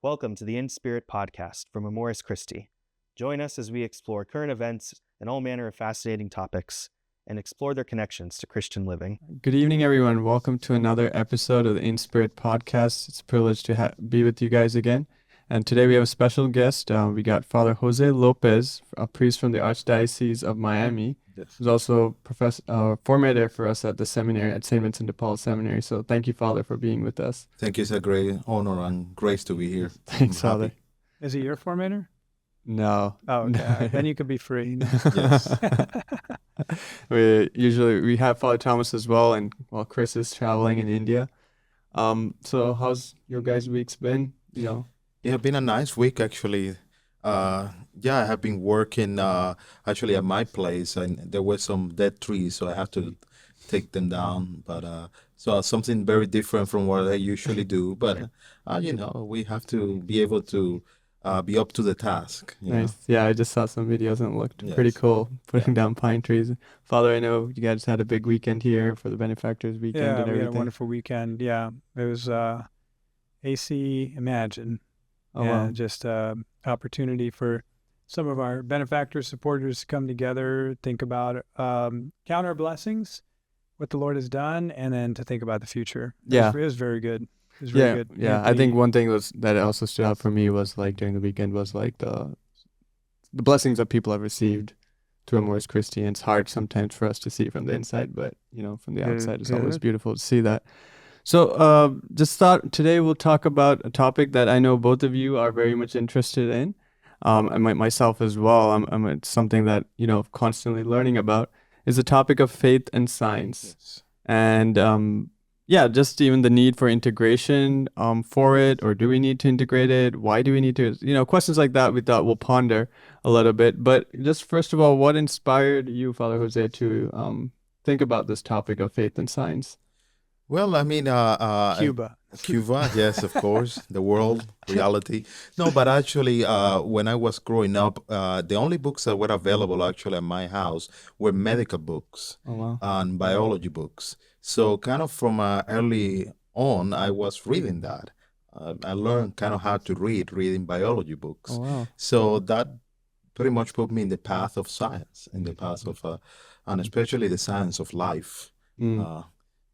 Welcome to the In Spirit podcast from Amoris Christi. Join us as we explore current events and all manner of fascinating topics and explore their connections to Christian living. Good evening, everyone. Welcome to another episode of the In Spirit podcast. It's a privilege to be with you guys again. And today we have a special guest. We got Father Jose Lopez, a priest from the Archdiocese of Miami. Yes. Who's also formator for us at the seminary at St. Vincent de Paul Seminary. So thank you, Father, for being with us. Thank you. It's a great honor and grace to be here. Thanks, Father. Is he your formator? No. Oh, okay. Then you could be free. Yes. we have Father Thomas as well, and while Chris is traveling in India. So how's your guys' weeks been? It has been a nice week, actually. I have been working actually at my place, and there were some dead trees, so I have to take them down. But so something very different from what I usually do. But we have to be able to be up to the task. Nice. Yeah, I just saw some videos and it looked pretty cool, putting down pine trees. Father, I know you guys had a big weekend here for the Benefactors Weekend and everything. We had a wonderful weekend. Yeah, it was AC Imagine. Oh, wow. Just opportunity for some of our benefactor supporters to come together, think about count our blessings, what the Lord has done, and then to think about the future. It was very good. It was really good. Yeah. I think one thing that also stood out for me was like during the weekend was like the blessings that people have received through Amoris Christi. And it's hard sometimes for us to see from the inside, but from the outside, it's always beautiful to see that. So just thought today we'll talk about a topic that I know both of you are very much interested in, and myself as well. It's something that, constantly learning about is the topic of faith and science. Yes. And just even the need for integration for it, or do we need to integrate it? Why do we need to, questions like that we thought we'll ponder a little bit. But just first of all, what inspired you, Father Jose, to think about this topic of faith and science? Well, I mean, Cuba, yes, of course, the world, reality. No, but actually, when I was growing up, the only books that were available actually at my house were medical books and biology books. So kind of from early on, I was reading that. I learned kind of how to reading biology books. Oh, wow. So that pretty much put me in the path of science, in the path of, and especially the science of life.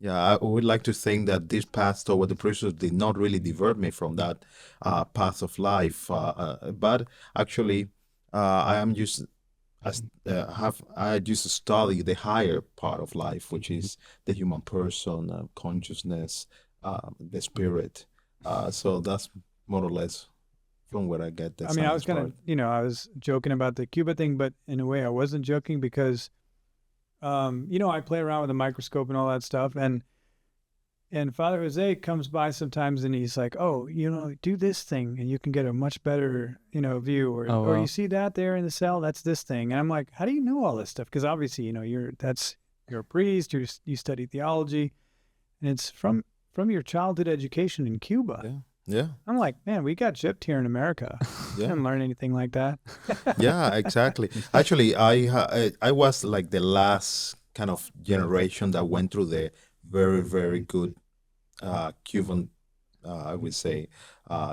I would like to think that this path toward the priesthood did not really divert me from that path of life, but actually, I used to study the higher part of life, which is the human person, consciousness, the spirit. So that's more or less from where I get this. I was I was joking about the Cuba thing, but in a way I wasn't joking because I play around with a microscope and all that stuff, and Father Jose comes by sometimes and he's like, oh, do this thing and you can get a much better, view, or you see that there in the cell, that's this thing. And I'm like, how do you know all this stuff? Because obviously, you're a priest, you study theology, and it's from your childhood education in Cuba. Yeah. I'm like, man, we got gypped here in America. I didn't learn anything like that. Yeah, exactly. Actually, I was like the last kind of generation that went through the very, very good Cuban, I would say,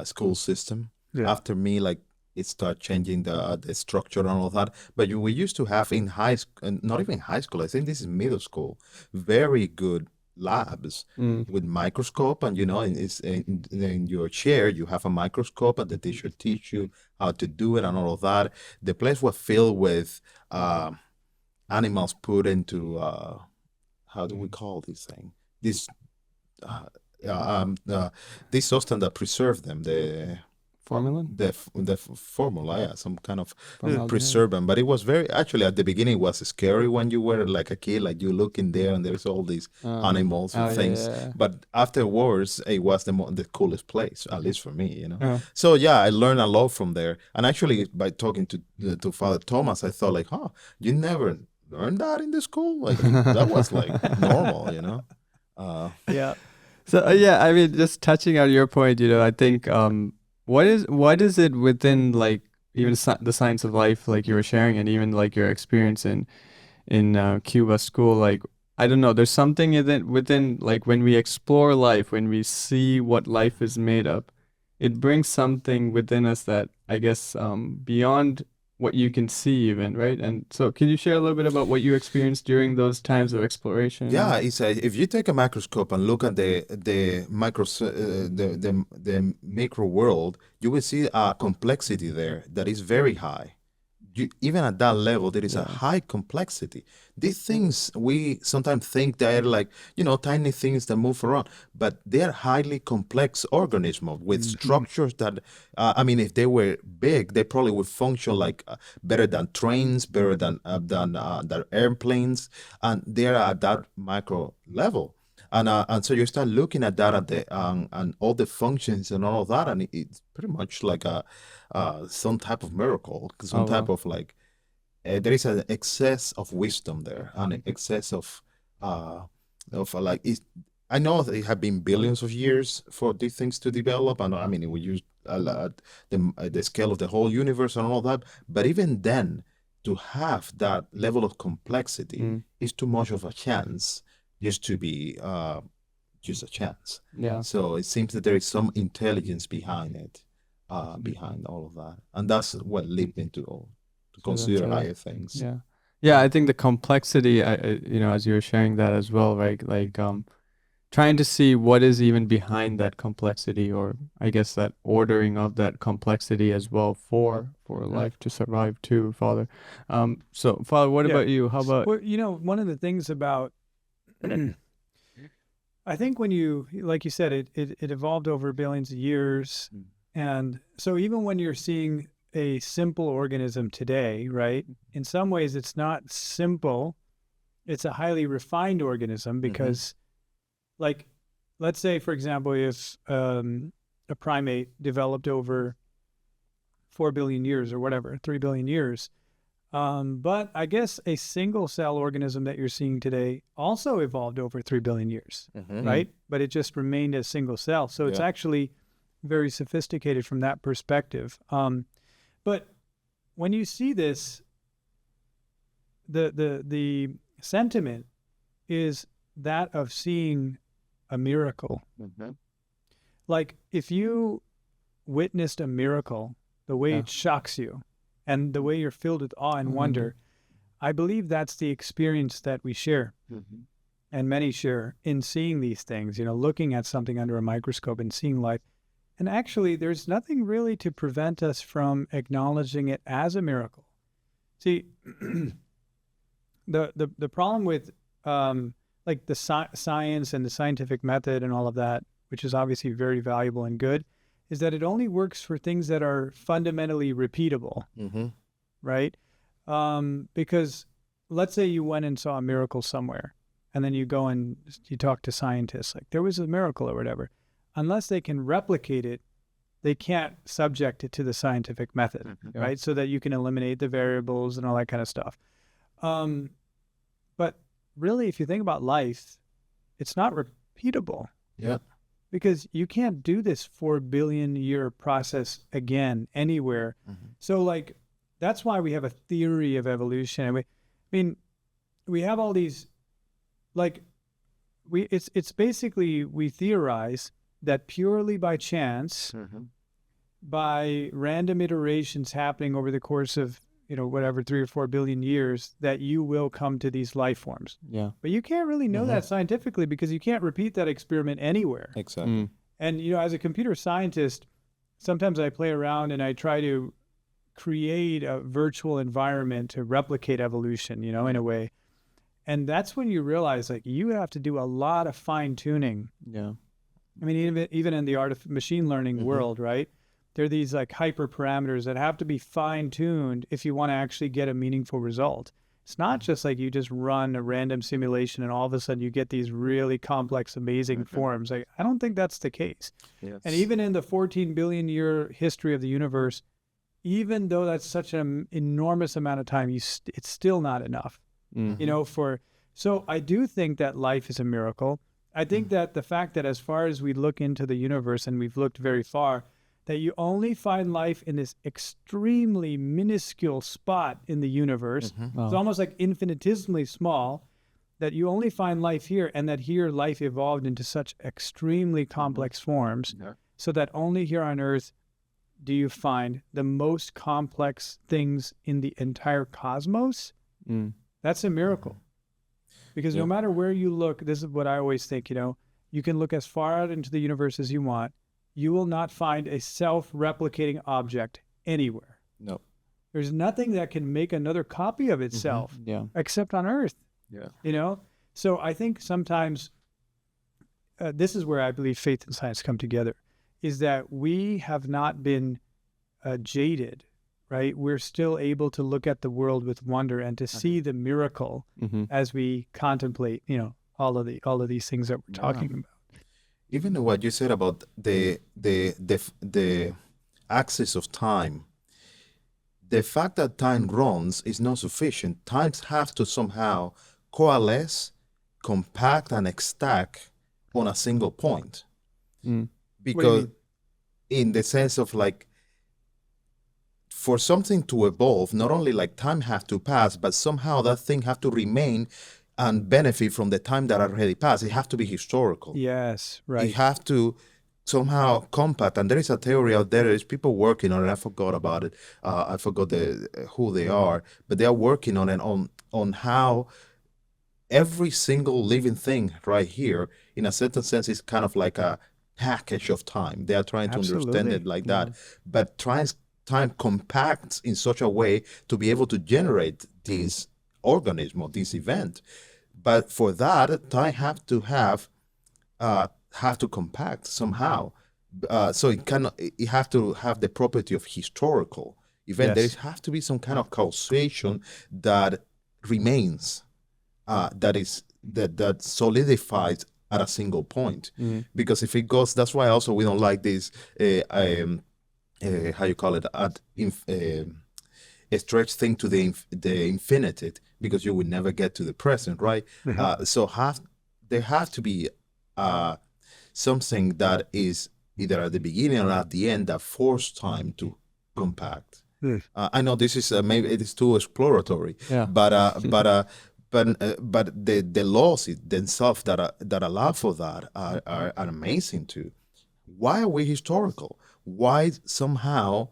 school system. Yeah. After me, like it started changing the structure and all that. But we used to have in high school, not even high school, I think this is middle school, very good labs with microscope, and it's in your chair you have a microscope and the teacher teach you how to do it and all of that. The place was filled with animals put into how do we call this thing, this substance that preserve them, the Formalin? The formula, some kind of Formaldehyde. preservative. But it was actually at the beginning it was scary when you were like a kid, like you look in there and there's all these animals and things. Yeah. But afterwards, it was the coolest place, at least for me, So I learned a lot from there. And actually, by talking to Father Thomas, I thought like, you never learned that in the school? Like that was like normal, Yeah. So I mean, just touching on your point, I think what is it within like even the science of life, like you were sharing, and even like your experience in Cuba school, like I don't know, there's something within like when we explore life, when we see what life is made up, it brings something within us that I guess beyond what you can see even, right? And so can you share a little bit about what you experienced during those times of exploration? Yeah, if you take a microscope and look at the micro world, you will see a complexity there that is very high. Even at that level, there is a high complexity. These things, we sometimes think they're like, tiny things that move around, but they're highly complex organisms with structures that, if they were big, they probably would function like better than trains, better than airplanes, and they're at that micro level. And so you start looking at that and all the functions and all of that, and it's pretty much like some type of miracle, some type of like there is an excess of wisdom there, and an excess of like I know it have been billions of years for these things to develop, and we use a lot the scale of the whole universe and all that, but even then, to have that level of complexity is too much of a chance just to be just a chance. Yeah. So it seems that there is some intelligence behind it, behind all of that, and that's what led me to consider higher things. Yeah. Yeah, I think the complexity, as you were sharing that as well, right? Like trying to see what is even behind that complexity, or I guess that ordering of that complexity as well for life to survive too, Father. So Father, what about you? How about one of the things about I think when you, like you said, it evolved over billions of years. And so even when you're seeing a simple organism today, right, in some ways it's not simple. It's a highly refined organism because like, let's say, for example, if a primate developed over 4 billion years or whatever, 3 billion years, but I guess a single cell organism that you're seeing today also evolved over 3 billion years, right? But it just remained a single cell. So it's actually very sophisticated from that perspective. But when you see this, the sentiment is that of seeing a miracle. Like if you witnessed a miracle, the way it shocks you and the way you're filled with awe and wonder, I believe that's the experience that we share and many share in seeing these things, looking at something under a microscope and seeing life. And actually, there's nothing really to prevent us from acknowledging it as a miracle. See, the problem with like the science and the scientific method and all of that, which is obviously very valuable and good, is that it only works for things that are fundamentally repeatable, right? Because let's say you went and saw a miracle somewhere, and then you go and you talk to scientists, like there was a miracle or whatever. Unless they can replicate it, they can't subject it to the scientific method, right? So that you can eliminate the variables and all that kind of stuff. But really, if you think about life, it's not repeatable. Yeah. Because you can't do this 4 billion year process again anywhere. So like, that's why we have a theory of evolution. We have all these, like, it's basically, we theorize that purely by chance, by random iterations happening over the course of, 3 or 4 billion years, that you will come to these life forms. Yeah. But you can't really know that scientifically because you can't repeat that experiment anywhere. Exactly. And, as a computer scientist, sometimes I play around and I try to create a virtual environment to replicate evolution, in a way. And that's when you realize, like, you have to do a lot of fine tuning. Yeah. Even in the machine learning world, right? There are these like hyperparameters that have to be fine-tuned if you want to actually get a meaningful result. It's not just like you just run a random simulation and all of a sudden you get these really complex, amazing forms. Like, I don't think that's the case. Yes. And even in the 14 billion year history of the universe, even though that's such an enormous amount of time, it's still not enough, so I do think that life is a miracle. I think that the fact that as far as we look into the universe, and we've looked very far, that you only find life in this extremely minuscule spot in the universe. It's almost like infinitesimally small, that you only find life here, and that here life evolved into such extremely complex forms. so that only here on earth do you find the most complex things in the entire cosmos. That's a miracle. Because no matter where you look, this is what I always think, you can look as far out into the universe as you want. You will not find a self-replicating object anywhere. No. There's nothing that can make another copy of itself except on earth. Yeah. So I think sometimes this is where I believe faith and science come together, is that we have not been jaded, right? We're still able to look at the world with wonder and to see the miracle as we contemplate, all of these things that we're talking about. Even what you said about the axis of time, the fact that time runs is not sufficient. Times have to somehow coalesce, compact, and stack on a single point. Because in the sense of like, for something to evolve, not only like time have to pass, but somehow that thing have to remain and benefit from the time that already passed. It have to be historical. Yes, right. You have to somehow compact. And there is a theory out there. There's people working on it. I forgot about it. I forgot who they are, but they are working on it on how every single living thing right here, in a certain sense, is kind of like a package of time. They are trying to understand it like that, but time compacts in such a way to be able to generate this organism or this event. But for that, time have to compact somehow. So it have to have the property of historical event. Yes. There have to be some kind of causation that remains, that solidifies at a single point. Because if it goes, that's why also we don't like this how you call it, a stretch thing to the infinity, because you would never get to the present, right? So there have to be something that is either at the beginning or at the end that force time to compact. I know this is maybe it is too exploratory, but the laws themselves that allow for that are amazing too. Why are we historical? Why somehow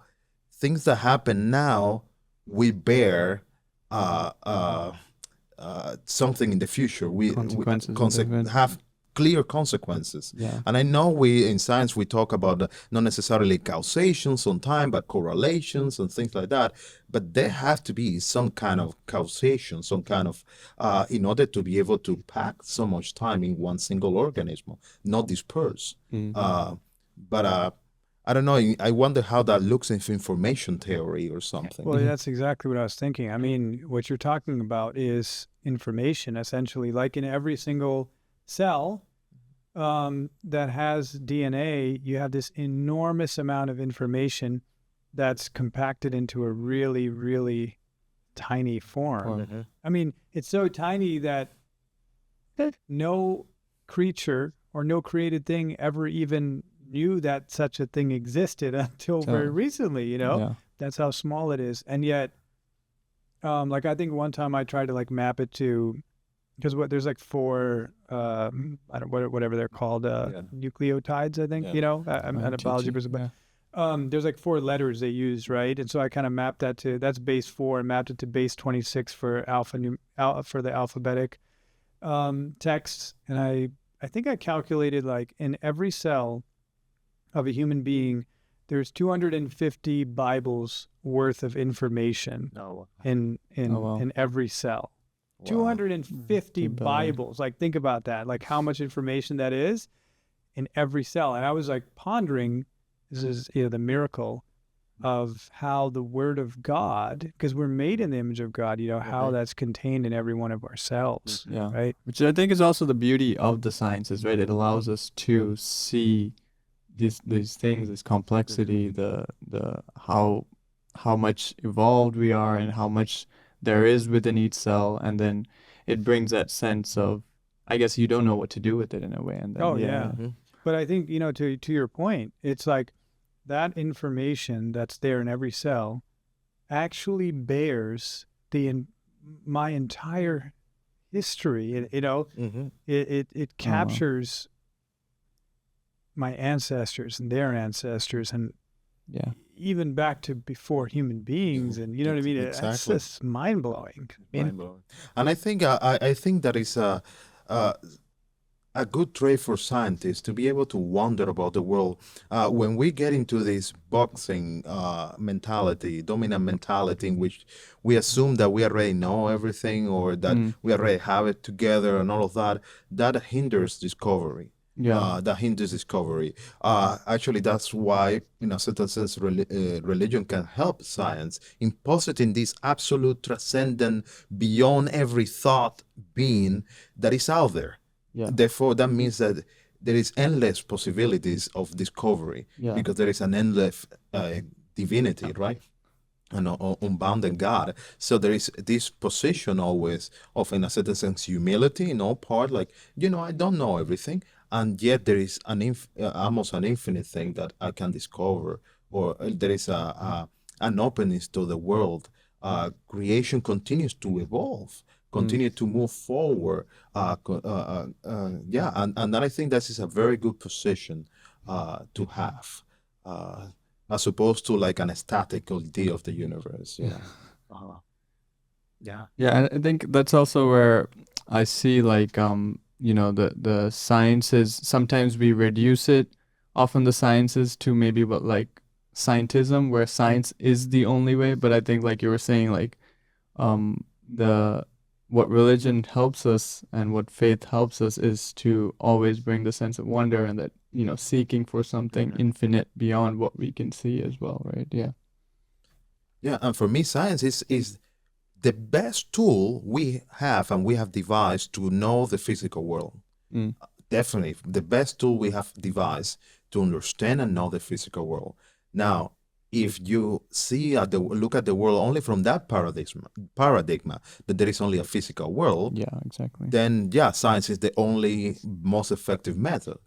things that happen now we bear something in the future? We have clear consequences. And I know we in science we talk about not necessarily causations on time, but correlations and things like that. But there have to be some kind of causation, some kind of in order to be able to pack so much time in one single organism, not disperse. But I don't know. I wonder how that looks in information theory or something. Well, that's exactly what I was thinking. I mean, what you're talking about is information, essentially, like in every single cell that has DNA, you have this enormous amount of information that's compacted into a really, really tiny form. I mean, it's so tiny that no creature or no created thing ever even knew that such a thing existed until very recently, That's how small it is. And yet, like I think one time I tried to like map it to, because there's like 4, whatever they're called, nucleotides, I think, I'm an biology person, but there's like 4 letters they use, right? And so I kind of mapped that that's base 4 and mapped it to base 26 for for the alphabetic texts. And I think I calculated like in every cell of a human being, there's 250 Bibles worth of information in every cell. Wow. 250 Bibles. Like, think about that. Like, how much information that is in every cell. And I was like pondering, this is the miracle of how the Word of God, because we're made in the image of God, how that's contained in every one of our cells. Right. Which I think is also the beauty of the sciences, right? It allows us to see these things, this complexity, the how much evolved we are and how much there is within each cell, and then it brings that sense of, I guess you don't know what to do with it in a way. And then, But I think to your point, it's like that information that's there in every cell actually bears my entire history. It captures my ancestors and their ancestors, and Yeah. even back to before human beings, and you know what I mean? That's Exactly. just mind-blowing. I mean, Mind-blowing. And I think that is a good trait for scientists to be able to wonder about the world. When we get into this boxing mentality, dominant mentality, in which we assume that we already know everything or that we already have it together and all of that, that hinders discovery. Yeah. That hinders discovery. Actually, that's why, in a certain sense, religion can help science in positing this absolute, transcendent, beyond every thought being that is out there. Yeah. Therefore, that means that there is endless possibilities of discovery Yeah. because there is an endless divinity, right? An unbounded God. So there is this position always of, in a certain sense, humility in all part. Like, I don't know everything, and yet there is almost an infinite thing that I can discover, or there is an openness to the world. Creation continues to evolve, continue to move forward. Yeah, and I think that is a very good position to have, as opposed to like an static idea of the universe. Yeah. Yeah. Yeah, and I think that's also where I see like the sciences, sometimes we reduce it, often the sciences, to maybe what like scientism, where science is the only way. But I think, like you were saying, like the what religion helps us and what faith helps us is to always bring the sense of wonder, and that seeking for something infinite beyond what we can see as well, right? Yeah. Yeah, and for me, science is the best tool we have and we have devised to know the physical world. Definitely the best tool we have devised to understand and know the physical world. Now, if you look at the world only from that paradigm that there is only a physical world, Yeah, exactly. then science is the only most effective method.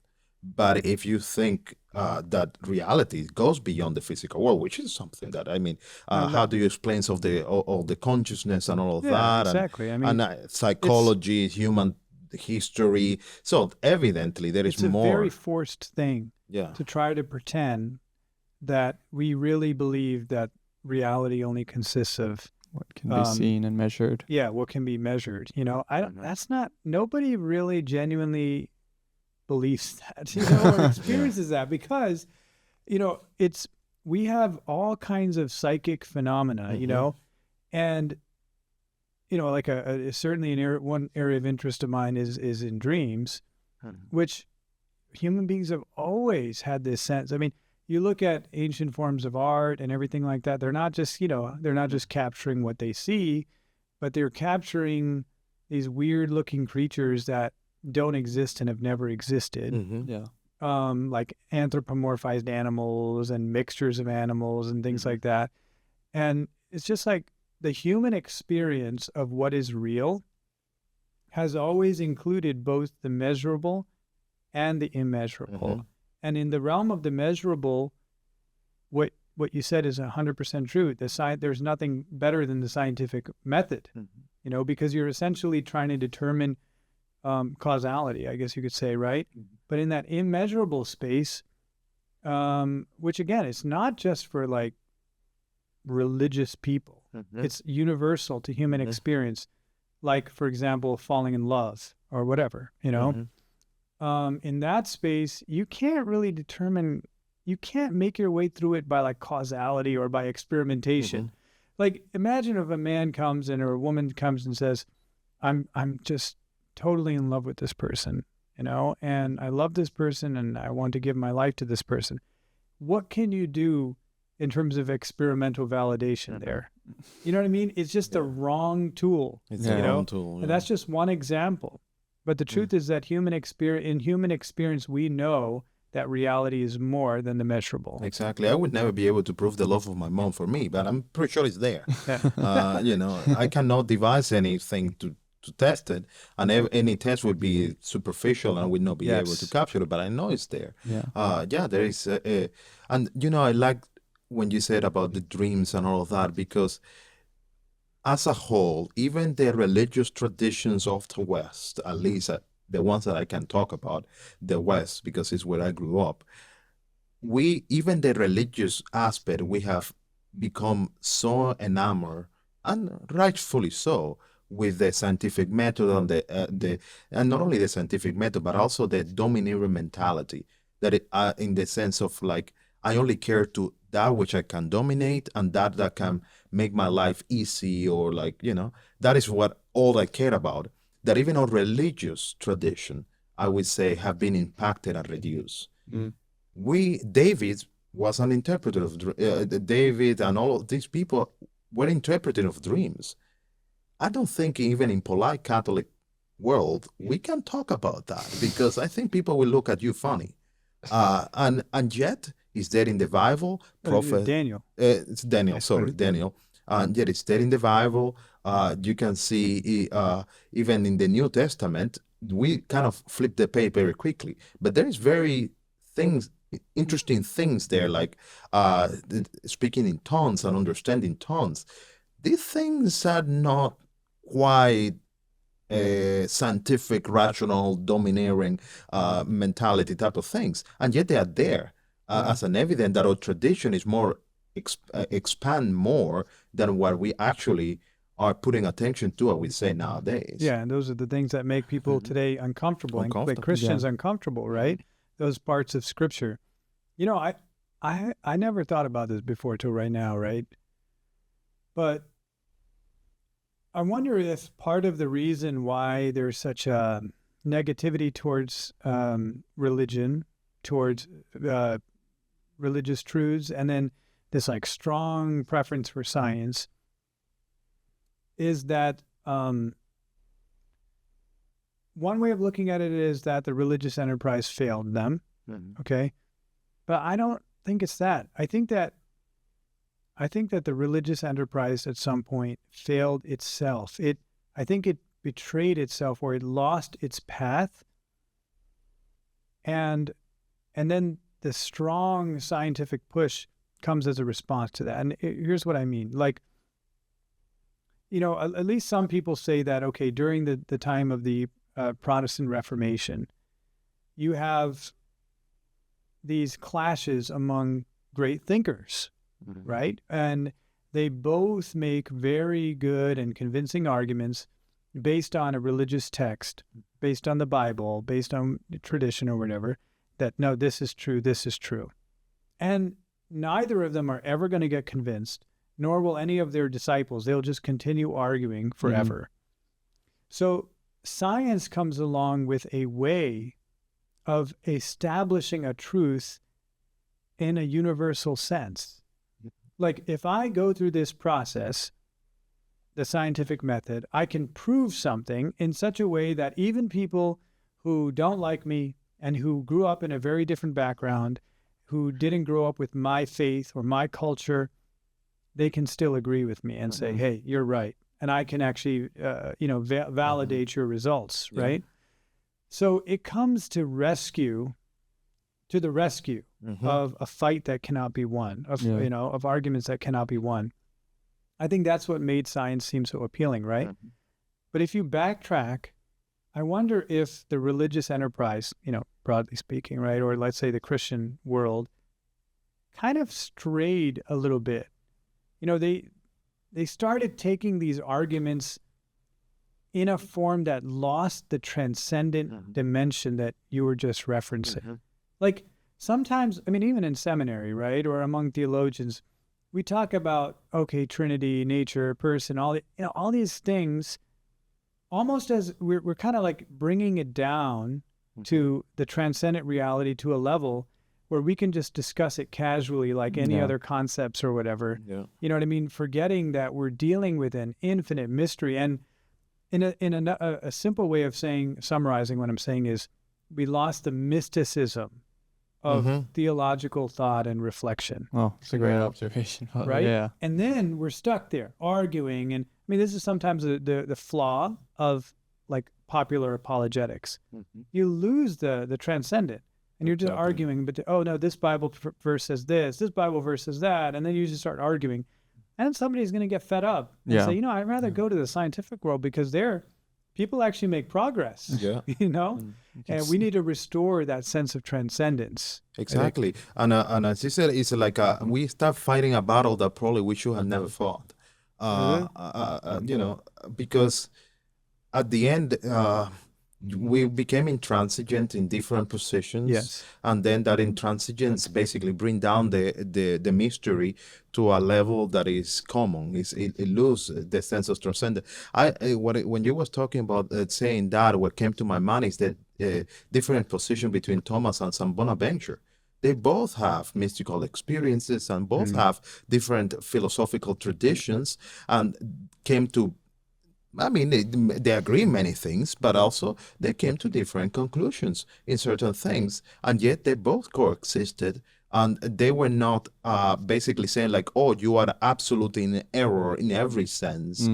But if you think that reality goes beyond the physical world, which is something that, I mean, how do you explain all the consciousness and all of that? exactly. I mean, And psychology, human history. So evidently there is it's a more. very forced thing Yeah. to try to pretend that we really believe that reality only consists of what can be seen and measured. Yeah, what can be measured. That's not, nobody really genuinely believes that, or experiences that, because, we have all kinds of psychic phenomena, and, like certainly one area of interest of mine is in dreams, which human beings have always had this sense. I mean, you look at ancient forms of art and everything like that, they're not just, they're not just capturing what they see, but they're capturing these weird looking creatures that don't exist and have never existed. Yeah. Like anthropomorphized animals and mixtures of animals and things like that. And it's just like the human experience of what is real has always included both the measurable and the immeasurable. And in the realm of the measurable, what you said is 100% true. There's nothing better than the scientific method, because you're essentially trying to determine causality, I guess you could say, right? But in that immeasurable space, which again, it's not just for like religious people. It's universal to human experience. Like, for example, falling in love or whatever, in that space, you can't really determine, you can't make your way through it by like causality or by experimentation. Like, imagine if a man comes or a woman comes and says, I'm just totally in love with this person, and I love this person and I want to give my life to this person. What can you do in terms of experimental validation there? You know what I mean? It's just the wrong tool. It's the wrong tool. And that's just one example. But the truth is that in human experience, we know that reality is more than the measurable. Exactly. I would never be able to prove the love of my mom for me, but I'm pretty sure it's there. I cannot devise anything to test it, and any test would be superficial and would not be able to capture it, but I know it's there. There is and I like when you said about the dreams and all of that, because as a whole, even the religious traditions of the West, at least the ones that I can talk about, the West, because it's where I grew up, even the religious aspect, we have become so enamored, and rightfully so, with the scientific method and and not only the scientific method, but also the domineering mentality, that in the sense of like, I only care to that which I can dominate, and that can make my life easy, or like, that is what all I care about. That even our religious tradition, I would say, have been impacted and reduced. Mm. David was an interpreter of David and all of these people were interpreting of dreams. I don't think even in polite Catholic world we can talk about that, because I think people will look at you funny. And yet it's there in the Bible. Daniel. It's Daniel. Sorry, Daniel. And yet it's there in the Bible. You can see even in the New Testament. We kind of flip the page very quickly, but there is interesting things there, like speaking in tongues and understanding tongues. These things are not quite scientific, rational, domineering mentality type of things, and yet they are there as an evidence that our tradition is more expand more than what we actually are putting attention to, I would say, nowadays. Yeah, and those are the things that make people today uncomfortable, and like Christians uncomfortable, right? Those parts of Scripture. I never thought about this before till right now, right? But I wonder if part of the reason why there's such a negativity towards religion, towards religious truths, and then this like strong preference for science, is that one way of looking at it is that the religious enterprise failed them. Mm-hmm. Okay. But I don't think it's that. I think that the religious enterprise at some point failed itself. I think it betrayed itself, or it lost its path. And then the strong scientific push comes as a response to that. And here's what I mean. Like, at least some people say that, okay, during the time of the Protestant Reformation, you have these clashes among great thinkers, mm-hmm. right? And they both make very good and convincing arguments based on a religious text, based on the Bible, based on tradition or whatever, that no, this is true, this is true. And neither of them are ever going to get convinced, nor will any of their disciples. They'll just continue arguing forever. Mm-hmm. So science comes along with a way of establishing a truth in a universal sense. Like, if I go through this process, the scientific method, I can prove something in such a way that even people who don't like me and who grew up in a very different background, who didn't grow up with my faith or my culture, they can still agree with me and say, hey, you're right. And I can actually, validate your results, right? So it comes to the rescue of a fight that cannot be won, of arguments that cannot be won. I think that's what made science seem so appealing, right? Mm-hmm. But if you backtrack, I wonder if the religious enterprise, broadly speaking, right, or let's say the Christian world, kind of strayed a little bit. They started taking these arguments in a form that lost the transcendent mm-hmm. dimension that you were just referencing. Mm-hmm. Like sometimes, even in seminary, right, or among theologians, we talk about, Trinity, nature, person, all these things, almost as we're kind of like bringing it down mm-hmm. to the transcendent reality, to a level where we can just discuss it casually like any other concepts or whatever. Yeah. You know what I mean? Forgetting that we're dealing with an infinite mystery. And in a simple way of summarizing what I'm saying is, we lost the mysticism of mm-hmm. theological thought and reflection. Oh, it's a great observation. Right? Yeah. And then we're stuck there arguing. And this is sometimes the flaw of like popular apologetics. Mm-hmm. You lose the transcendent. And you're just arguing, but no, this Bible verse says this Bible verse says that, and then you just start arguing. And somebody's going to get fed up and say, I'd rather go to the scientific world because they're people actually make progress. Yeah. You know, and we need to restore that sense of transcendence. Exactly. And as you said, it's like we start fighting a battle that probably we should have never fought. You know, because at the end, we became intransigent in different positions. Yes. And then that intransigence basically bring down the mystery to a level that is common. It loses the sense of transcendence. When you was talking about saying that, what came to my mind is that different position between Thomas and Saint Bonaventure. They both have mystical experiences and both have different philosophical traditions and came to, I mean, they agree in many things, but also they came to different conclusions in certain things. And yet they both coexisted. And they were not basically saying like, oh, you are absolutely in error in every sense.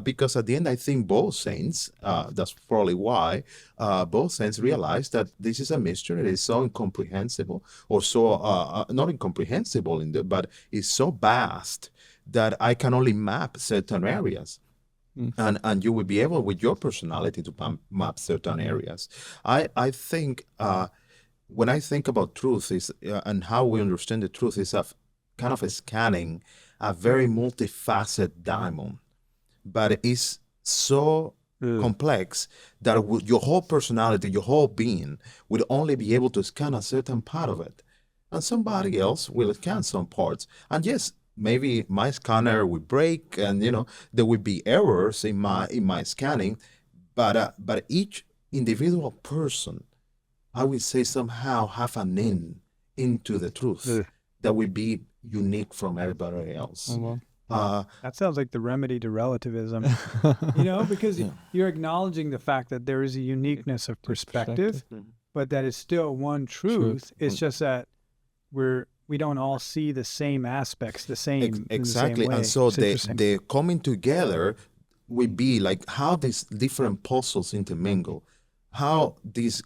Because at the end, I think both saints, that's probably why, both saints realized that this is a mystery. It is so incomprehensible, or so, not incomprehensible, but it's so vast that I can only map certain areas. And you will be able, with your personality, to map certain areas. I think when I think about truth is and how we understand the truth is a kind of a scanning a very multifaceted diamond, but it's so complex that your whole personality, your whole being, will only be able to scan a certain part of it, and somebody else will scan some parts. And yes, maybe my scanner will break, and there will be errors in my scanning, but each individual person, I would say, somehow have an into the truth that will be unique from everybody else. That sounds like the remedy to relativism, because you're acknowledging the fact that there is a uniqueness of perspective, but that is still one truth. It's just that we don't all see the same aspects the same. Exactly. In the same way. And so It's the coming together will be like how these different puzzles intermingle, how this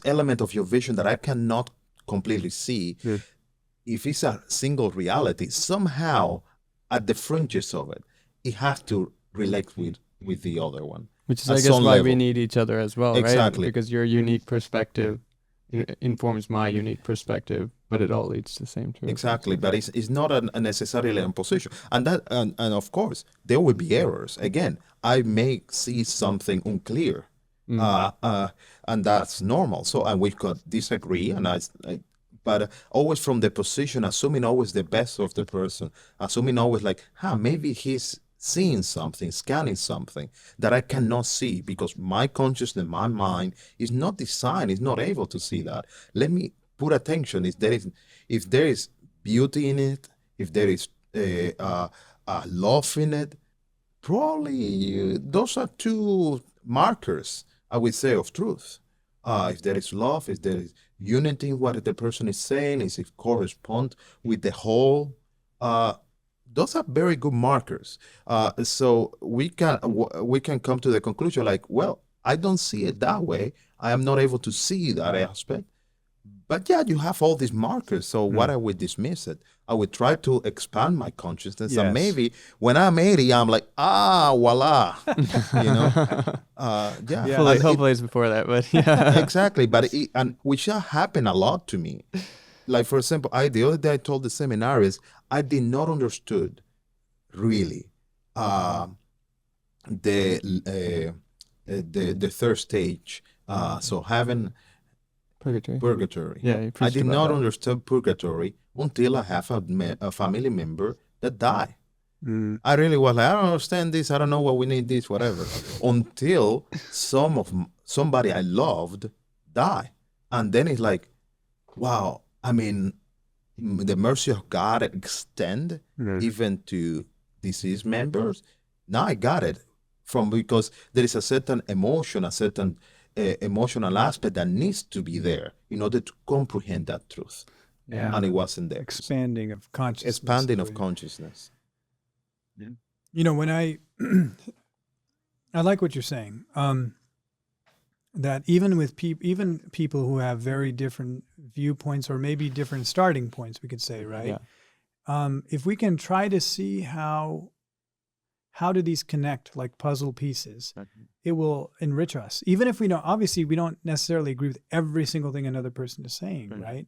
element of your vision that I cannot completely see, if it's a single reality, somehow at the fringes of it, it has to relate with the other one. Which is, I guess, why we need each other as well, exactly. Right? Because your unique perspective informs my unique perspective, but it all leads to the same truth. Exactly, but it's not necessarily a position. And of course, there will be errors. Again, I may see something unclear. And that's normal. So, and we could disagree, but always from the position, assuming always the best of the person, assuming always like, maybe he's seeing something, scanning something that I cannot see because my consciousness, my mind is not designed, is not able to see that. Let me put attention. If there is beauty in it, if there is love in it, probably those are two markers, I would say, of truth. If there is love, if there is unity in what the person is saying, if it corresponds with the whole, those are very good markers. So we can come to the conclusion like, well, I don't see it that way. I am not able to see that aspect. But yeah, you have all these markers. So what I would dismiss it, I would try to expand my consciousness. Yes. And maybe when I'm 80, I'm like, voila, Hopefully it's before that, but yeah. Exactly. But which happened a lot to me. Like, for example, the other day I told the seminaries, I did not understood really the third stage. So having purgatory. Yeah, I did not understand purgatory until I have a family member that died. I really was like, I don't understand this. I don't know what we need this, whatever. Until somebody I loved died. And then it's like, wow, I mean, the mercy of God extend even to deceased members. Now I got it because there is a certain emotion, a certain emotional aspect that needs to be there in order to comprehend that truth. Yeah. And it wasn't there. Expanding of consciousness. Expanding of consciousness. When I like what you're saying, that even with people who have very different viewpoints or maybe different starting points, we could say, right? Yeah. If we can try to see how how do these connect like puzzle pieces? It will enrich us. Even if we don't, obviously we don't necessarily agree with every single thing another person is saying, right?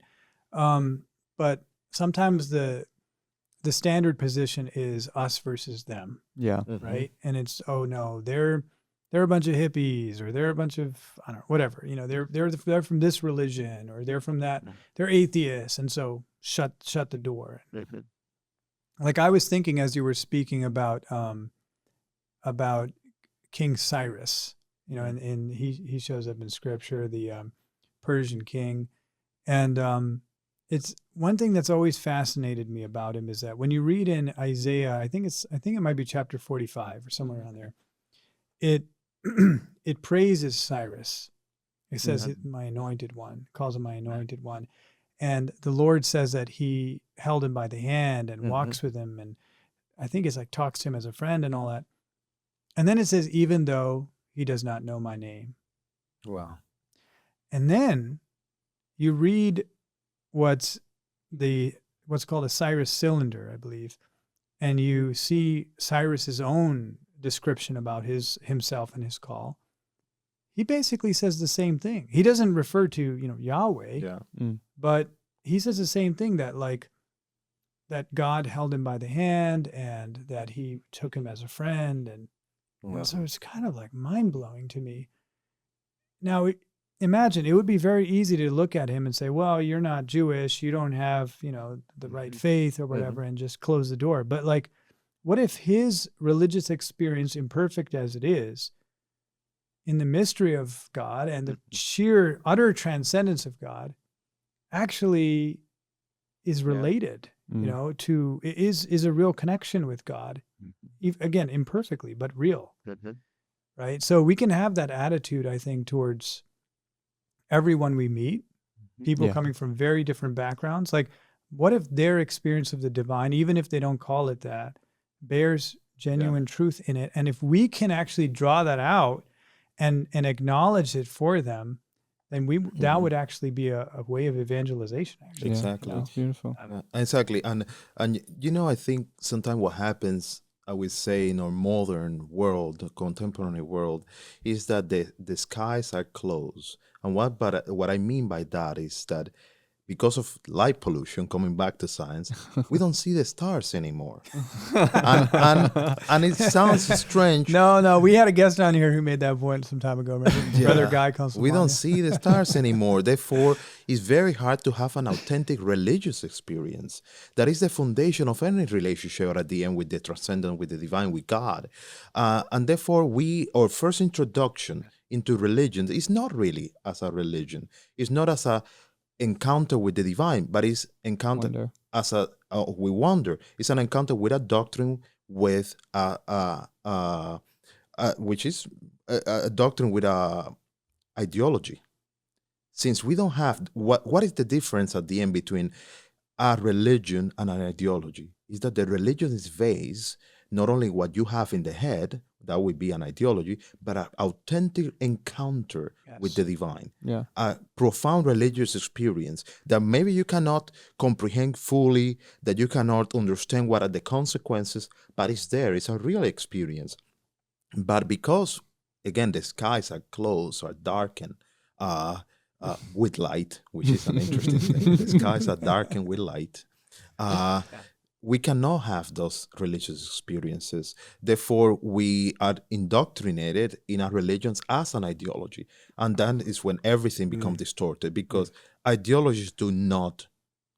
But sometimes the standard position is us versus them, Yeah. right? And it's, oh no, they're a bunch of hippies, or they're a bunch of, I don't know, whatever, they're from this religion, or they're from that, they're atheists. And so shut the door. Like I was thinking as you were speaking about King Cyrus, and he shows up in scripture, the Persian king. And it's one thing that's always fascinated me about him is that when you read in Isaiah, I think it might be chapter 45 or somewhere around there, it praises Cyrus. It says, my anointed one, calls him my anointed one. And the Lord says that he held him by the hand and walks with him. And I think it's like talks to him as a friend and all that. And then it says, even though he does not know my name. Wow. And then you read what's called a Cyrus cylinder, I believe. And you see Cyrus's own description about himself and his call. He basically says the same thing. He doesn't refer to, Yahweh, but he says the same thing, that God held him by the hand and that he took him as a friend. And so it's kind of like mind-blowing to me. Now, imagine, it would be very easy to look at him and say, well, you're not Jewish, you don't have, the right faith or whatever, and just close the door. But like, what if his religious experience, imperfect as it is, in the mystery of God and the sheer utter transcendence of God, actually is related, to, is a real connection with God, again, imperfectly, but real, right? So we can have that attitude, I think, towards everyone we meet, people coming from very different backgrounds. Like, what if their experience of the divine, even if they don't call it that, bears genuine truth in it? And if we can actually draw that out and acknowledge it for them, then that would actually be a way of evangelization, actually. Exactly. That's beautiful. Exactly. And I think sometimes what happens, I would say, in our modern world, the contemporary world, is that the skies are closed. And what I mean by that is that because of light pollution, coming back to science, we don't see the stars anymore. and it sounds strange. No, we had a guest on here who made that point some time ago. Brother Guy comes from We don't see the stars anymore. Therefore, it's very hard to have an authentic religious experience. That is the foundation of any relationship at the end with the transcendent, with the divine, with God. And therefore, our first introduction into religion is not really as a religion. It's not as a encounter with the divine, but it's encounter as we wonder. It's an encounter with a doctrine, with which is a doctrine with a ideology. Since we don't have what is the difference at the end between a religion and an ideology? Is that the religion is based not only what you have in the head, that would be an ideology, but an authentic encounter with the divine. Yeah. A profound religious experience that maybe you cannot comprehend fully, that you cannot understand what are the consequences, but it's there. It's a real experience. But because, again, the skies are closed or darkened with light, which is an interesting thing. The skies are darkened with light. We cannot have those religious experiences. Therefore, we are indoctrinated in our religions as an ideology. And that is when everything becomes distorted, because ideologies do not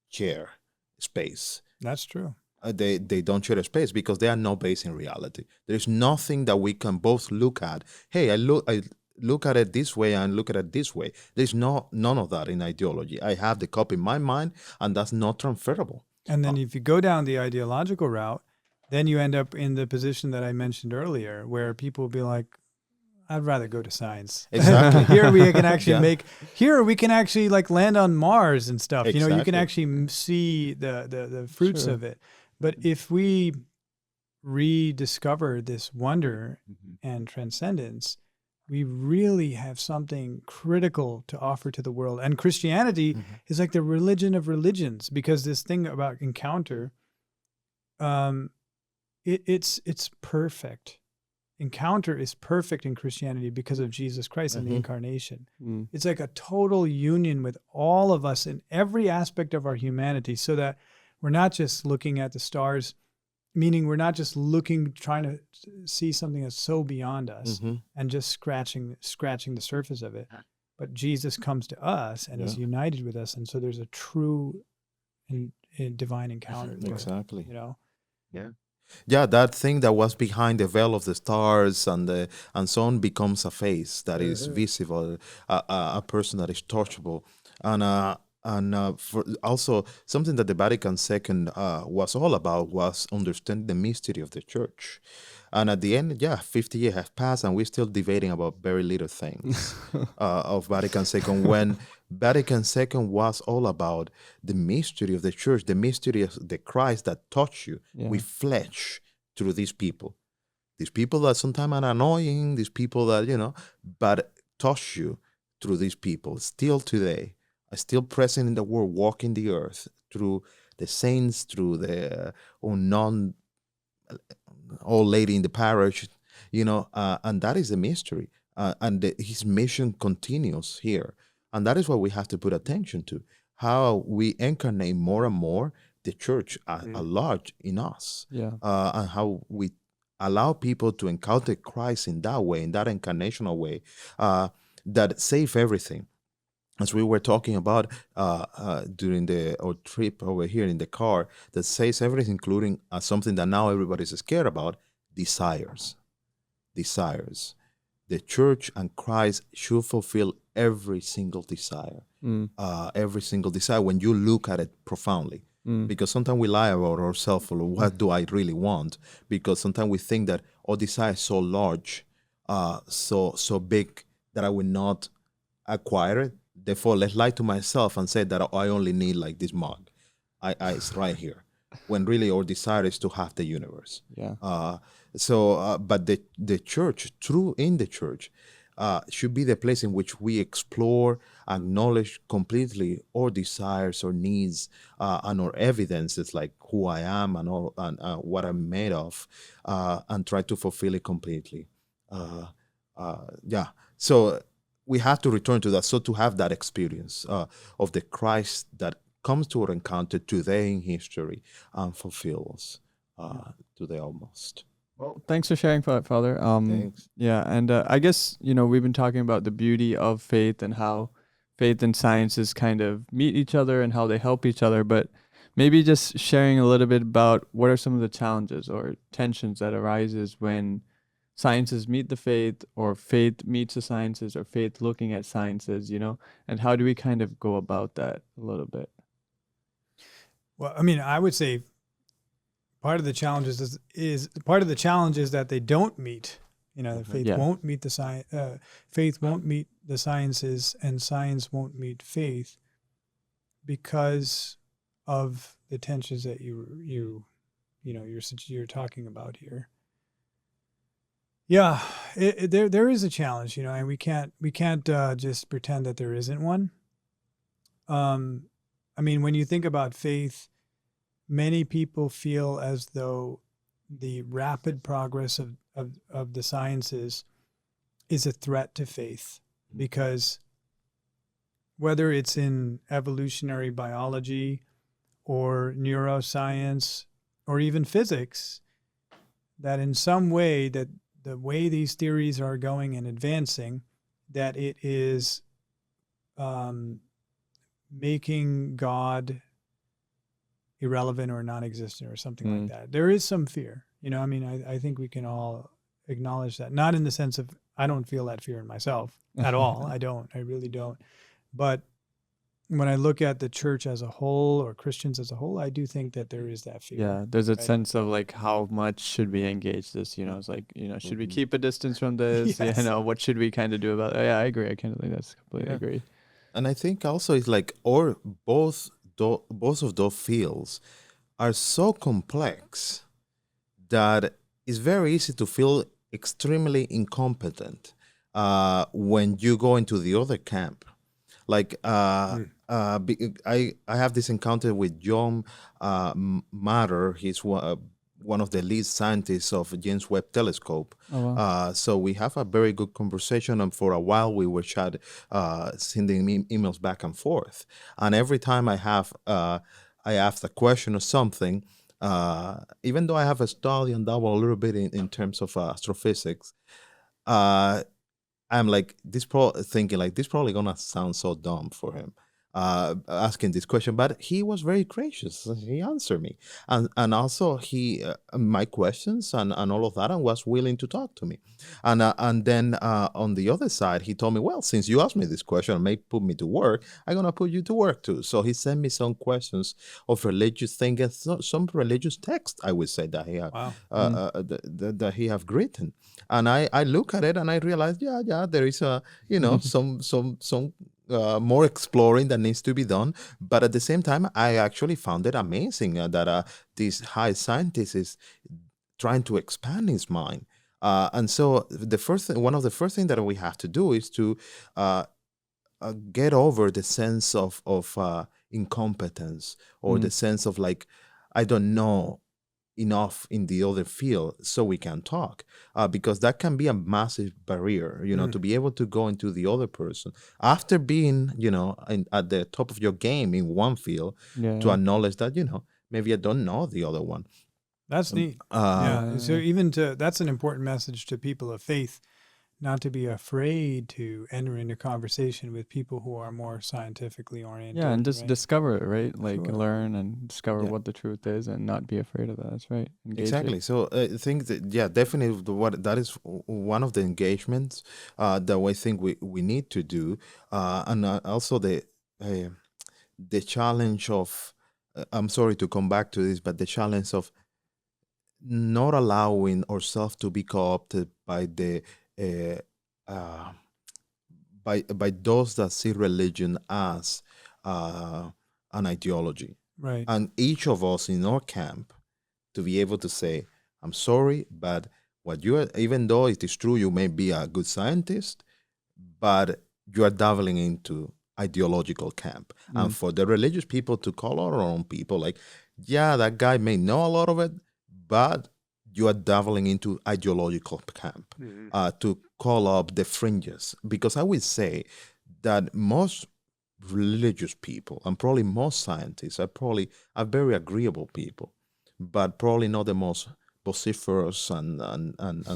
share space. That's true. They don't share space because they are not based in reality. There is nothing that we can both look at. Hey, I look at it this way and look at it this way. There's none of that in ideology. I have the copy in my mind, and that's not transferable. And then if you go down the ideological route, then you end up in the position that I mentioned earlier, where people will be like, I'd rather go to science. Exactly. Here we can actually we can actually like land on Mars and stuff. Exactly. You can actually see the fruits of it. But if we rediscover this wonder and transcendence, we really have something critical to offer to the world. And Christianity is like the religion of religions, because this thing about encounter, it's perfect. Encounter is perfect in Christianity because of Jesus Christ and the incarnation. It's like a total union with all of us in every aspect of our humanity, so that we're not just looking at the stars, meaning we're not just trying to see something that's so beyond us and just scratching the surface of it. But Jesus comes to us and is united with us. And so there's a true and divine encounter. Exactly. Yeah. Yeah, that thing that was behind the veil of the stars and so on becomes a face that is visible, a person that is touchable, and for also something that the Vatican II was all about was understanding the mystery of the Church. And at the end, 50 years have passed, and we're still debating about very little things of Vatican II. When Vatican II was all about the mystery of the Church, the mystery of the Christ that touched you with flesh through these people. These people that sometimes are annoying, these people that, but touch you through these people. Still today, are still present in the world, walking the earth through the saints, through the unknown old lady in the parish, and that is the mystery. His mission continues here. And that is what we have to put attention to, how we incarnate more and more the Church at large in us, and how we allow people to encounter Christ in that way, in that incarnational way, that save everything. As we were talking about during our trip over here in the car, that says everything, including something that now everybody's scared about, desires. Desires. The Church and Christ should fulfill every single desire. Every single desire when you look at it profoundly. Because sometimes we lie about ourselves, or what do I really want? Because sometimes we think that our desire is so large, so big, that I will not acquire it. Therefore, let's lie to myself and say that I only need like this mug. It's right here. When really our desire is to have the universe. But the Church, in the Church, should be the place in which we explore, acknowledge completely our desires, our needs, and our evidences, like who I am and what I'm made of, and try to fulfill it completely. So we have to return to that. So to have that experience of the Christ that comes to our encounter today in history and fulfills today almost. Well, thanks for sharing, Father. Thanks. Yeah, and I guess, we've been talking about the beauty of faith and how faith and sciences kind of meet each other and how they help each other, but maybe just sharing a little bit about what are some of the challenges or tensions that arises when sciences meet the faith, or faith meets the sciences, or faith looking at sciences, and how do we kind of go about that a little bit? Well, I mean, I would say part of the challenges is that they don't meet. The faith won't meet the science. Faith won't meet the sciences, and science won't meet faith because of the tensions that you're talking about here. Yeah, there is a challenge, and we can't just pretend that there isn't one. I mean, when you think about faith, many people feel as though the rapid progress of the sciences is a threat to faith, because whether it's in evolutionary biology or neuroscience or even physics, that in some way, that the way these theories are going and advancing, that it is making God irrelevant or non-existent or something like that. There is some fear, I mean, I think we can all acknowledge that, not in the sense of, I don't feel that fear in myself at all. I really don't. But when I look at the Church as a whole, or Christians as a whole, I do think that there is that fear. Yeah, there's a sense of like, how much should we engage this? It's like, should we keep a distance from this? Yes. What should we kind of do about it? Yeah, I agree. I kind of think that's completely agree. And I think also it's like, or both of those fields are so complex that it's very easy to feel extremely incompetent when you go into the other camp. Like I have this encounter with John Matter. He's one one of the lead scientists of James Webb Telescope. Oh, wow. So we have a very good conversation, and for a while we were sending emails back and forth. And every time I asked a question or something, even though I have a study and dabble a little bit in terms of astrophysics, I'm like thinking like this probably gonna sound so dumb for him, asking this question, but he was very gracious. He answered me, and also he my questions and all of that, and was willing to talk to me, and then on the other side, he told me, well, since you asked me this question and may put me to work, I'm gonna put you to work too. So he sent me some questions of religious things, some religious text, I would say, that he had, Wow. that he have written. And I look at it and I realize, yeah, there is some more exploring that needs to be done. But at the same time, I actually found it amazing that this high scientist is trying to expand his mind. And so one of the first things that we have to do is to get over the sense of incompetence, or the sense of like, I don't know enough in the other field so we can talk, because that can be a massive barrier, to be able to go into the other person after being, at the top of your game in one field, to acknowledge that, maybe I don't know the other one. That's neat. Yeah. So that's an important message to people of faith, not to be afraid to enter into conversation with people who are more scientifically oriented. Yeah, and just discover it, right? Like Sure. learn and discover what the truth is, and not be afraid of that. That's right. Engage Exactly. it. So I think that, definitely that is one of the engagements that I think we need to do, and also the challenge of, I'm sorry to come back to this, but the challenge of not allowing ourselves to be co-opted by the by those that see religion as an ideology, Right. and each of us in our camp to be able to say, I'm sorry, but what you are, even though it is true you may be a good scientist, but you are dabbling into ideological camp. And for the religious people to call our own people, like, yeah, that guy may know a lot of it, but you are dabbling into ideological camp, to call up the fringes. Because I would say that most religious people, and probably most scientists, are very agreeable people, but probably not the most vociferous and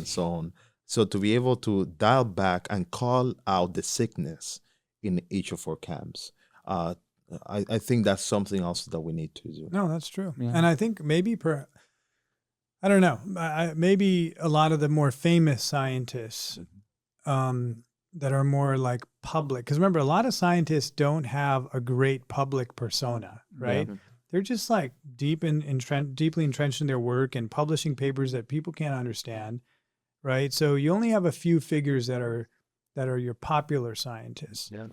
so on. So to be able to dial back and call out the sickness in each of our camps, I think that's something else that we need to do. No, that's true. Yeah. And I think maybe I don't know, maybe a lot of the more famous scientists that are more like public, because remember, a lot of scientists don't have a great public persona, right? Yeah. They're just like deeply entrenched in their work and publishing papers that people can't understand, right? So you only have a few figures that are your popular scientists. Yeah.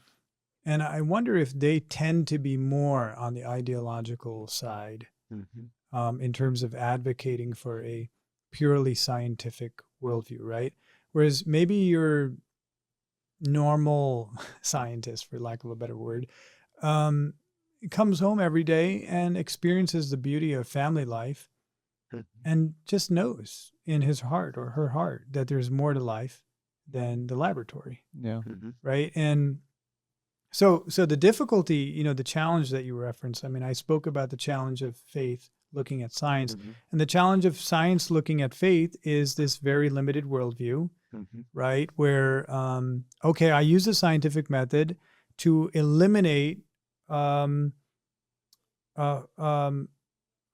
And I wonder if they tend to be more on the ideological side, in terms of advocating for a purely scientific worldview, right? Whereas maybe your normal scientist, for lack of a better word, comes home every day and experiences the beauty of family life and just knows in his heart or her heart that there's more to life than the laboratory. Yeah. Right. And so the difficulty, the challenge that you referenced, I mean, I spoke about the challenge of faith looking at science, and the challenge of science looking at faith is this very limited worldview, right? Where, okay, I use the scientific method to eliminate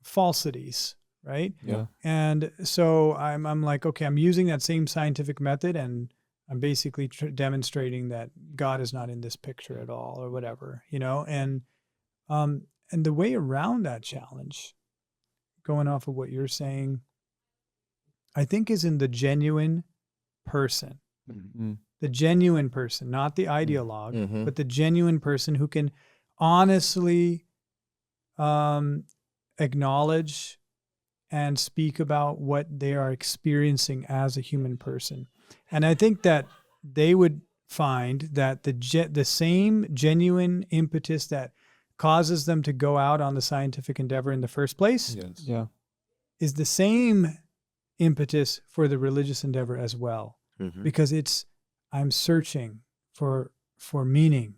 falsities, right? Yeah. And so I'm like, okay, I'm using that same scientific method, and I'm basically demonstrating that God is not in this picture at all, or whatever, and the way around that challenge, going off of what you're saying, I think is in the genuine person, the genuine person, not the ideologue, but the genuine person who can honestly acknowledge and speak about what they are experiencing as a human person. And I think that they would find that the same genuine impetus that causes them to go out on the scientific endeavor in the first place is the same impetus for the religious endeavor as well, because I'm searching for meaning,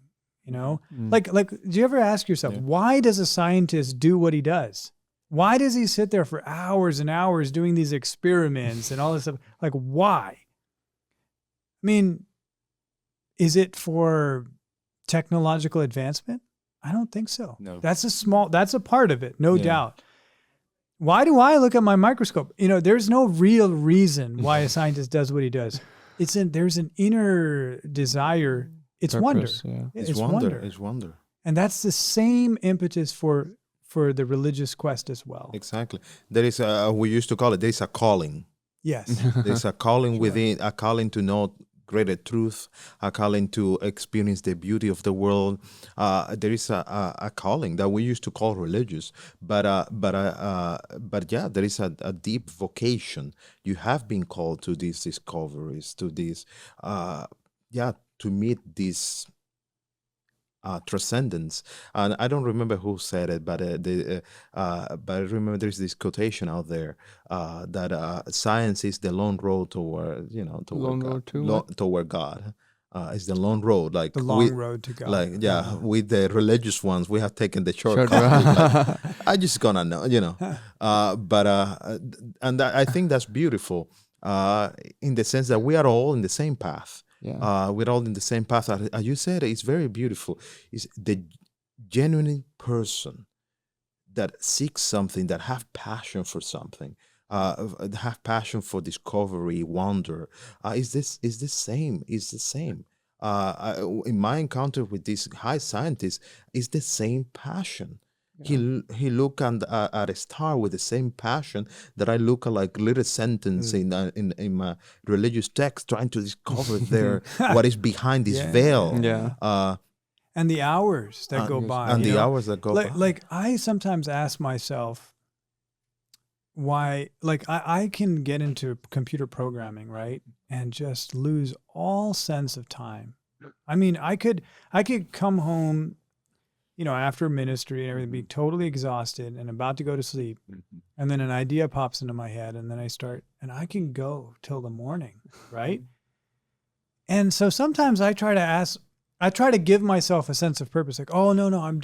like, do you ever ask yourself, why does a scientist do what he does? Why does he sit there for hours and hours doing these experiments and all this stuff? Like, why? I mean, is it for technological advancement? I don't think so. No. That's a part of it, no doubt. Why do I look at my microscope? There's no real reason why a scientist does what he does. There's an inner desire. It's Purpose, wonder. yeah. It's wonder. It's wonder. And that's the same impetus for the religious quest as well. Exactly. There is we used to call it, there's a calling. Yes. There's a calling within, a calling to know greater truth, a calling to experience the beauty of the world. There is a calling that we used to call religious, but yeah, there is a deep vocation. You have been called to these discoveries, to this, to meet this transcendence. And I don't remember who said it, but I remember there's this quotation out there that science is the long road toward, toward God. It's the long road, like the long road to God. Like with the religious ones, we have taken the shortcut. Like, I just gonna know, and I think that's beautiful, in the sense that we are all in the same path. Yeah. We're all in the same path. As you said, it's very beautiful. It's the genuine person that seeks something, that have passion for something, have passion for discovery, wonder. Is the same? Is the same. In my encounter with this high scientist, is the same passion. Yeah. He look at a star with the same passion that I look at like little sentence in my religious text, trying to discover what is behind this veil. Yeah. And the hours that go by. And the hours that go by. Like I sometimes ask myself why, like I can get into computer programming, right? And just lose all sense of time. I mean, I could come home, after ministry and everything, be totally exhausted and about to go to sleep. And then an idea pops into my head and then and I can go till the morning, right? And so sometimes I try to give myself a sense of purpose. Like, oh, no, I'm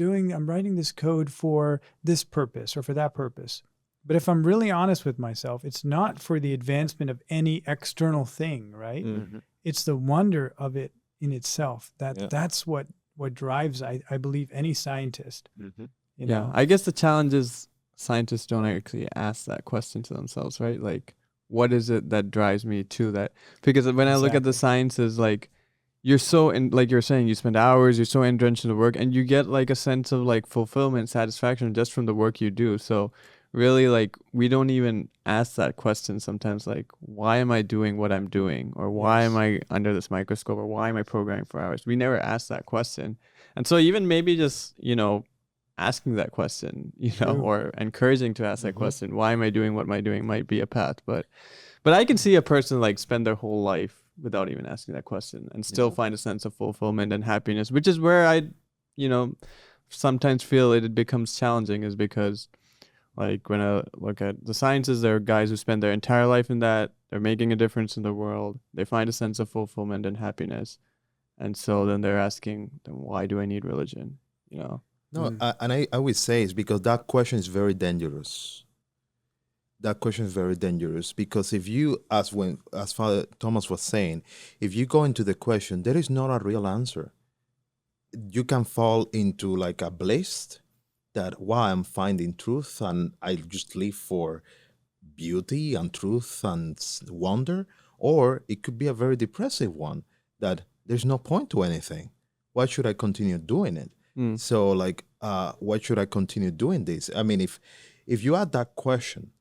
writing this code for this purpose or for that purpose. But if I'm really honest with myself, it's not for the advancement of any external thing, right? It's the wonder of it in itself. That's what drives, I believe, any scientist. Yeah, I guess the challenge is scientists don't actually ask that question to themselves, right? Like, what is it that drives me to that? Because when I look at the sciences, like, you're so like you're saying, you spend hours, you're so drenched in the work, and you get like a sense of like fulfillment, satisfaction just from the work you do. So really, like, we don't even ask that question sometimes, like, why am I doing what I'm doing? Or why am I under this microscope? Or why am I programming for hours? We never ask that question. And so even maybe just, asking that question, or encouraging to ask that question, why am I doing what am I doing, might be a path. But I can see a person like spend their whole life without even asking that question and still find a sense of fulfillment and happiness, which is where I, sometimes feel it becomes challenging, is because, like, when I look at the sciences, there are guys who spend their entire life in that. They're making a difference in the world. They find a sense of fulfillment and happiness. And so then they're asking, then why do I need religion? No, and I would say it's because that question is very dangerous. That question is very dangerous because if you, as Father Thomas was saying, if you go into the question, there is not a real answer. You can fall into like a bliss that, I'm finding truth and I just live for beauty and truth and wonder. Or it could be a very depressive one that there's no point to anything. Why should I continue doing it? So like, why should I continue doing this? I mean, if you add that question,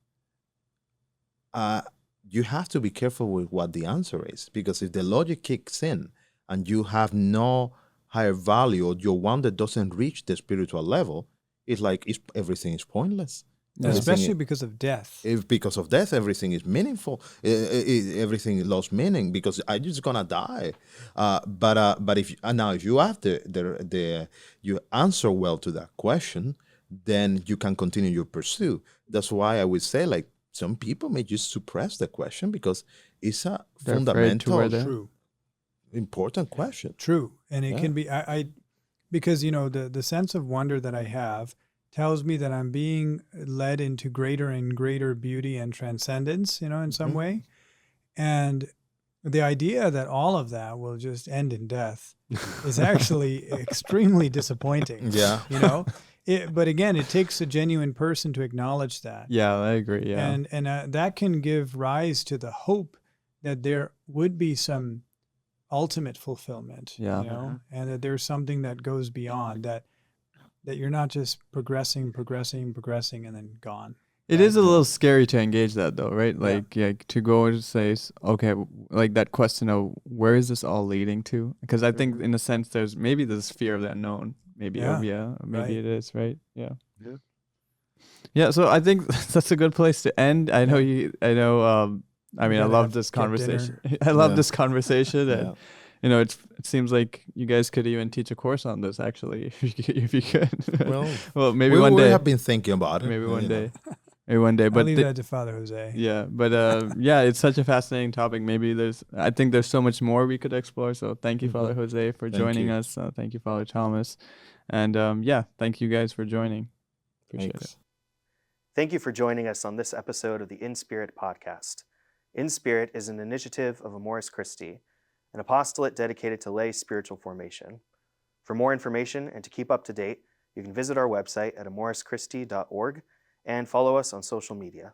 you have to be careful with what the answer is, because if the logic kicks in and you have no higher value, or your wonder doesn't reach the spiritual level, it's like everything is pointless. Especially because of death. Because of death, everything is meaningful. Everything lost meaning because I'm just gonna die. But if you have you answer well to that question, then you can continue your pursuit. That's why I would say, like, some people may just suppress the question because it's a They're afraid to fundamental, wear that. True. important question. True. And it Yeah. can be, because, the sense of wonder that I have tells me that I'm being led into greater and greater beauty and transcendence, in some Mhm. way. And the idea that all of that will just end in death is actually extremely disappointing. Yeah. But again, it takes a genuine person to acknowledge that. Yeah, I agree. Yeah. And that can give rise to the hope that there would be some ultimate fulfillment, Yeah. and that there's something that goes beyond that you're not just progressing, and then gone. It is a little scary to engage that though, right? Yeah. Like to go and say, okay, like that question of where is this all leading to? Because I think in a sense there's maybe this fear of the unknown. Maybe, Yeah. maybe Right. it is, right? Yeah. Yeah. Yeah, so I think that's a good place to end. I know I We mean, I gotta love have- this get conversation. dinner. I love Yeah. this conversation and Yeah. it seems like you guys could even teach a course on this actually if you could. Well, well, maybe we one day. have been thinking about it. Maybe one you know. day. Maybe one day. I'll But leave that to Father Jose. yeah, but yeah, it's such a fascinating topic. Maybe I think there's so much more we could explore. So thank you, Mhm. Father Jose, for Thank joining you. us. Thank you, Father Thomas, and yeah, thank you guys for joining. Appreciate it. Thanks. Thank you for joining us on this episode of the In Spirit podcast. In Spirit is an initiative of Amoris Christi, an apostolate dedicated to lay spiritual formation. For more information and to keep up to date, you can visit our website at amorischristi.org and follow us on social media.